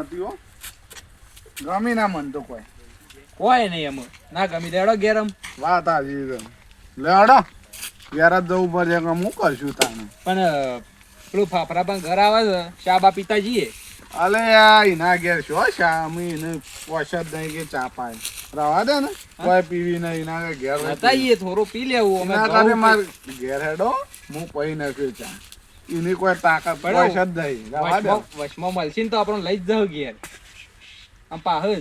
નથી હો. ગમી ના મન તો કોઈ નહીં એમ ના ગમી દેડો ગેરમ વાત આવી છે. લેડો ઘેર જ જવું પડશે કે હું કરશું તાને. પણ પેલું ફાફરા પણ ઘર આવે છે શાબા પિતા જઈએ. અલે યાર એના ઘેર શું શામી ને પોષ જ નહીં કે ચા પાય રવા દે ને કોઈ પીવી નહીં એના ઘેર બતાઈએ થોડું પી લેવું અમે તારે માર ઘેર હેડો હું પઈ નાખ્યું ચા એની કોઈ તાકાત પોષ જ નહીં રવા દે. વચમાં મળશે ને તો આપણને લઈ જ જાવ ઘેર આમ પાહ જ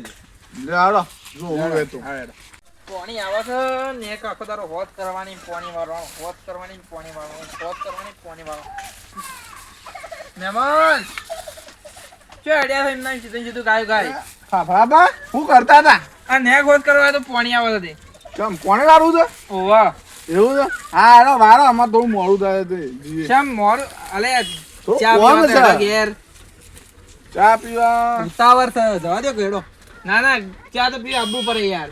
લેડો જો હું વેતું પાણી આવે છે ને એક આખો તારો હોત કરવાની પાણી વાળો હોત કરવાની પાણી વાળો હોત કરવાની પાણી વાળો મહેમાન ચો અડ્યા છે એમના સીધું સીધું ગાય ગાય ફાફડા શું કરતા હતા? આ નેક હોત કરવા તો પાણી આવે છે કેમ કોને લાવું છે? ઓવા એવું છે? હા હેડો વારો અમારે થોડું મોડું થાય છે. શેમ મોર અલે ચા કોણ પીવા છે? ઘેર ચા પીવા ઉતાવળ થયો જવા દો કેડો ના ના ચા તો પીવા આવવું પડે યાર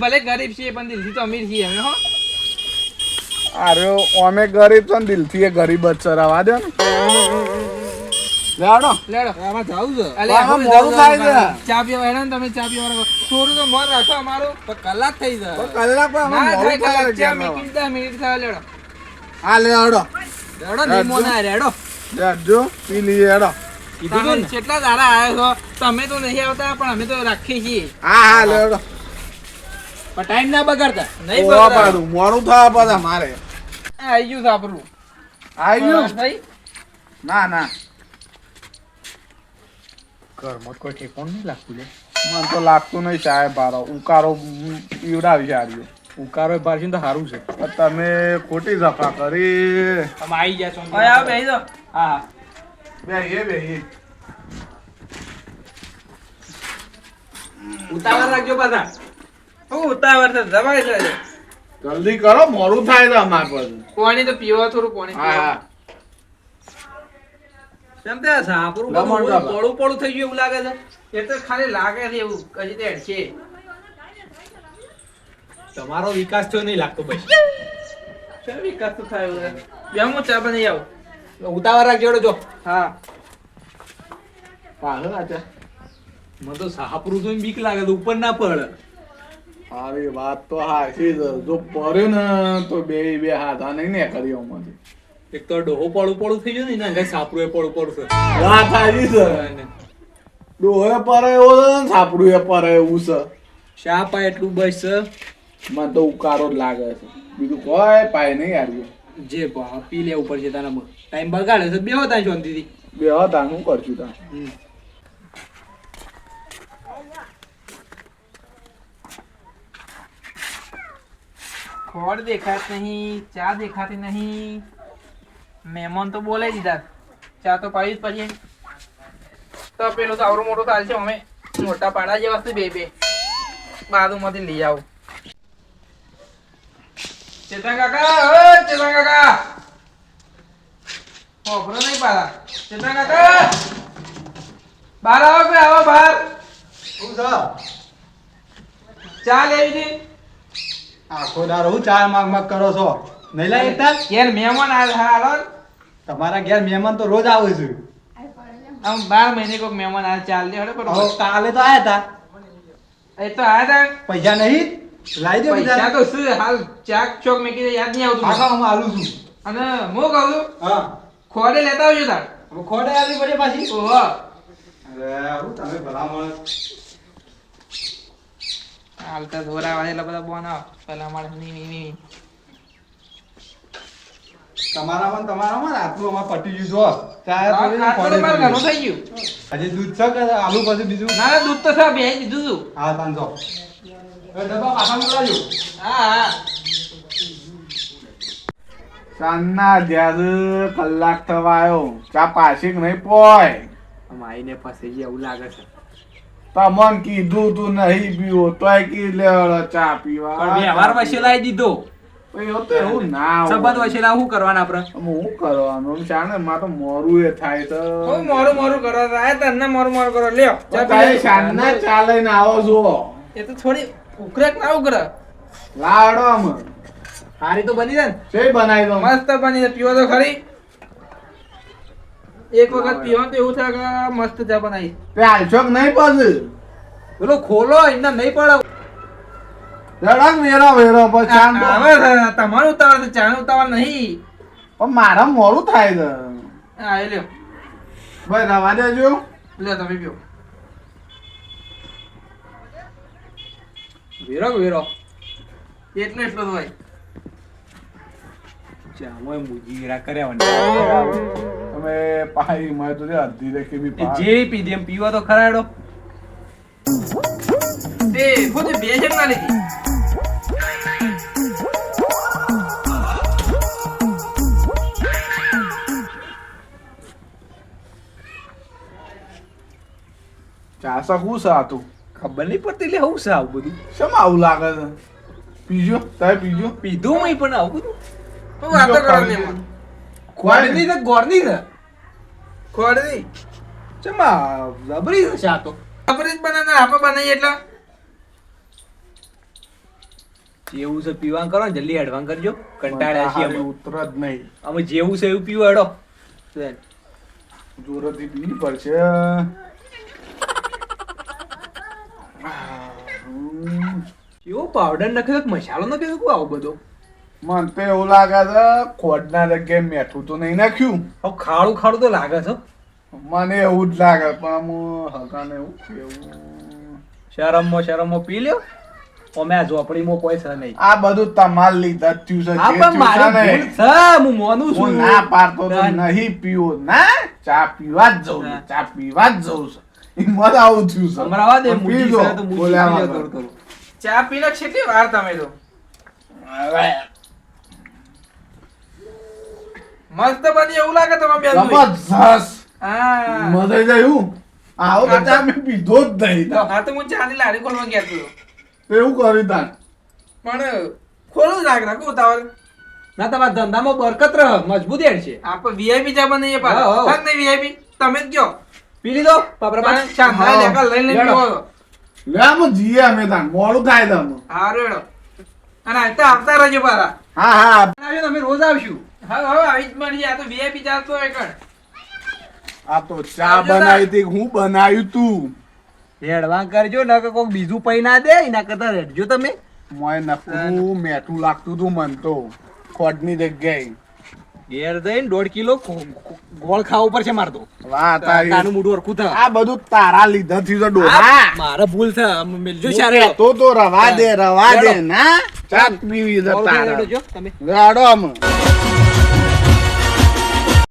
ભલે ગરીબ છીએ પણ દિલથી તો અમીર છીએ અમે હો. અરે અમે ગરીબ છો ને દિલથી એ ગરીબ જ સરાવા દે ને. લેડો લેડો આમાં જાવું છે અલે આમાં મોડું થાય છે. ચા પીવા હેડો ને તમે ચા પીવા થોડું તો મોર રાખો અમારું તો કલાક થઈ જાય કલાક પણ અમે ના મોડું થાય થાય ચા છે. મિનિટ 10 મિનિટ થાય લેડો હા લેડો લેડો નીમો ના રેડો જો પી લઈએ હેડો. કીધું તો કેટલા દાડા આવ્યા છો તમે તો નહીં આવતા પણ અમે તો રાખીએ છીએ. હા હા લેડો પણ ટાઈમ ના બગાડતા નહીં ઓવા બગાડતા પાડું મોડું થવા પાછા મારે આવી ગયું સાપરું આવી ગયું? ભાઈ ના ના ઘરમાં કોઈ ઠેકોણ નહીં લાગતું લે મને તો લાગતું નહીં ચાય બારો ઉકારો પીવડાવી સારી ઉકારો બારશું તો સારું છે તમે ખોટી જફા કરી. તમે આવી ગયા છો હવે આવ બેહી જાઓ હા બે ઉતાવળ રાખજો પાછા હું ઉતાવળ છે જવાય છે જલ્દી કરો મોડું થાય છે અમાર પાસે. પાણી તો પીવા થોડું પાણી હા હા કેમ તે સાપરું લમણ બધું કાપા. પોળું પોળું થઈ ગયું એવું લાગે છે એ તો ખાલી લાગે છે એવું કજી તે છે તમારો વિકાસ થયો નહીં લાગતો ભાઈ શું વિકાસ તો થયો છે બેહું ચા બની આવ ઉતાવળ રાખજો જો હા પાછળ આચા. મને તો સાપરું તો બીક લાગે તો ઉપર ના પડે અરે વાત તો હાચી છે. જો પડ્યો ને તો બે હાથ આ નહીં ને કર્યો માંથી. એક તો ડોહો પોળું પોળું થઈ ગયું ને એના કઈ સાપરું એ પોળું પોળું છે વાત હાચી છે. ડોહે પર એવો છે ને સાપડું એ પર એવું છે. શા પા એટલું બસ છે મને તો ઉકારો જ લાગે છે બીજું કોઈ પાય નહીં યાર. જે પી લેવું પડશે તારા ટાઈમ બગાડે છે બે હતા શાંતિથી બે હતા હું કરશું તા. ખોડ દેખાત નહીં ચા દેખાતી નહીં મહેમાન તો બોલે દીધા ચા તો પાવી જ પડીએ તો પેલો તો આવડો મોટો તાલ છે અમે મોટા પાડા જેવા છે બે બાજુમાંથી લઈ આવું ચેતન કાકા ઓ ચેતન કાકા ઓફરો નહીં પાડા ચેતન કાકા બહાર આવો કે આવો બહાર શું છે? ચા લેવી હતી આખો દાડો હું ચાર માગ કરો છો નહીં લાય એકતા ઘેર મહેમાન હાલો તમારા ઘેર મહેમાન તો રોજ આવે છે. આમ 12 મહિને કોઈક મહેમાન આ ચાલ દે હડો હવે કાલે તો આયા હતા એ તો આયા તા પૈસા નહીં લાવી દો પૈસા બીજા. તો શું હાલ ચાક ચોક મેં કીધું યાદ નહીં આવતું આખા હું આલું છું. અને હું કહું છું હા ખોડે લેતા આવજો તાર હવે ખોટે આવી પડે પાછી. ઓહો અરે હું તમે ભલા માણસ. હાલ તો ધોરા વાળે એટલે બધા બોન આવ પેલા માણસ ની તમારામાં આટલું અમાર પટી ગયું જો. ચાય થોડી ને આ ખોડે તો મારે પડી. ઘણું થઈ ગયું હજી દૂધ છે કે આલુ પછી બીજું? ના ના દૂધ તો છે બે દીધું છું હા તાંજો હવે ડબ્બા પાછા મોકલાજો. હા હા સાંજના જ્યારે કલાક થવા આવ્યો ચા પાછી નહીં પોય. માઈને પાસે એવું લાગે છે તમન કીધું તું નહીં પીવો તોય કી લે ચા પીવા. પણ વ્યવહાર વચ્ચે લાવી દીધો એવું તો એવું ના હોય. સંબંધ વચ્ચે શું કરવાના આપણે હું કરવાનું જાણે માં તો મોરું એ થાય તો હું મોરું મોરું કરો આ તને મોરું મોરું કરો લ્યો ચા પી તારી લે. સાંજના ચા લઈને આવો છો. એ તો થોડી ઉકરક ના ઉકરે લાડો આમ સારી તો બની જાય ને છે બનાવી દો. મસ્ત બની જાય પીવો તો ખરી એક વખત પીવાનું તો એવું થાય કે મસ્ત ચા બનાવી. તે હાલશો કે નહીં પછી પેલો ખોલો એમને નહીં પડે. જડક વેરો પછી ચાંદ તો- હવે તમારું ઉતાવળ છે, ચાનું ઉતાવળ નહીં. પણ મારા મોડું થાય છે હા એ લ્યો ભાઈ રવા દેજો. લ્યો તમે પીઓ. વેરો વેરો એટલે એટલો જ હોય. ચામોય મૂજી ગીરા કર્યા તમે પાઈ માં તો અડધી રેખી બી પા જે પીધી એમ પીવા તો ખરા હેડો. તે પોતે બે જેમ ના લીધી. ચા શકું છે આ તું ખબર નહીં પડતી એટલે હું છે આવું બધું. શેમ આવું લાગે છે પીજો તમે પીજો પીધું નહીં પણ આવું બધું. તો વાતો કરો ને એમાં. ખોડની ને ગોળની ને ખોડની ચમા જબરી છે આ તો. ખબર જ બનાવનાર આપણે બનાવીએ એટલે જેવું છે પીવાનું કરો ને જલ્દી એડવાન્સ કરજો. કંટાળ્યા છીએ અમે. ઉતર જ નહીં અમે જેવું છે એવું પીવો હેડો. જોરથી પીવી પડશે. કેવો પાવડર નાખ્યો કે મસાલો નાખ્યો કે આવું બધું. મને તો એવું લાગે છે ખોડના જગ્યાએ મેઠું તો નહીં નાખ્યું. હવે ખાડું ખાડું તો લાગે છે. મને એવું જ લાગે પણ હું હકાને એવું કેવું શરમમાં પી લ્યો. અમે આ ઝોપડીમાં કોઈ છે નહીં. આ બધું તમાર લીધા જ થયું છે. આ જે પણ મારી થયું છે ભૂલ ને, છે. હું માનું હું છું. ના પાડતો તો ના. નહીં પીવો ના ચા પીવા જ જવું છે. ના. ચા પીવા જ જવું છે. ઈ મને આવું થયું છે. હમણાં આવા દે, પણ મૂજી પીજો, છે તો મૂજી બોલ્યા પીજો વગર. થોડું. ચા પીને કેટલી વાર તમે તો હવે મસ્ત બની એવું લાગે તમે બે જબરજસ્ત. હા મજા આવી જાય એવું. આવો તો ચા મેં પીધો જ નહીં. હા તો હું ચાની લારી ખોલવા ગયા હતો તો એવું કરી તાન. પણ ખોલું જ રાખું ઉતાવળ. ના તમારા ધંધામાં બરકત રહે, મજબૂતી હેડ છે. આપણે વીઆઈપી ચા બનાવીએ હા, હા. પાછા નહીં વીઆઈપી તમે જ કયો પી લીધો પાપરા પણ ચાંદા લેકા લઈ લઈને લેડો. પીવો. લે આમ જીએ અમે તાન મોડું થાય છે આમાં. હારું હેડો. અને આ તો આવતા રહેજો પાછા. હા હા આવીએ ને અમે રોજ આવશું. હવે આવી જ મળી આ તો વીઆઈપી ચા તો એક આ તો ચા બનાવી હતી હું બનાવ્યું તું. એડવાન્સ કરજો ને કે કોક બીજું પૈ ના દે એના કરતા રેડજો તમે. મોય નકરું મેઠું લાગતું તું મન તો ખોટની જગ્યાએ. ઘેર જઈને 1.5 કિલો ગોળ ખાવું પડશે મારે તો. વાહ તારી તાનું મોઢું હરખું થાય. આ બધું તારા લીધાથી તો ડોહા. આ મારે ભૂલ છે. અમે મેલજો ચારે. તો રવા દે ના ચા પીવી છે તારા. રેડો જો તમે. રાડો આમ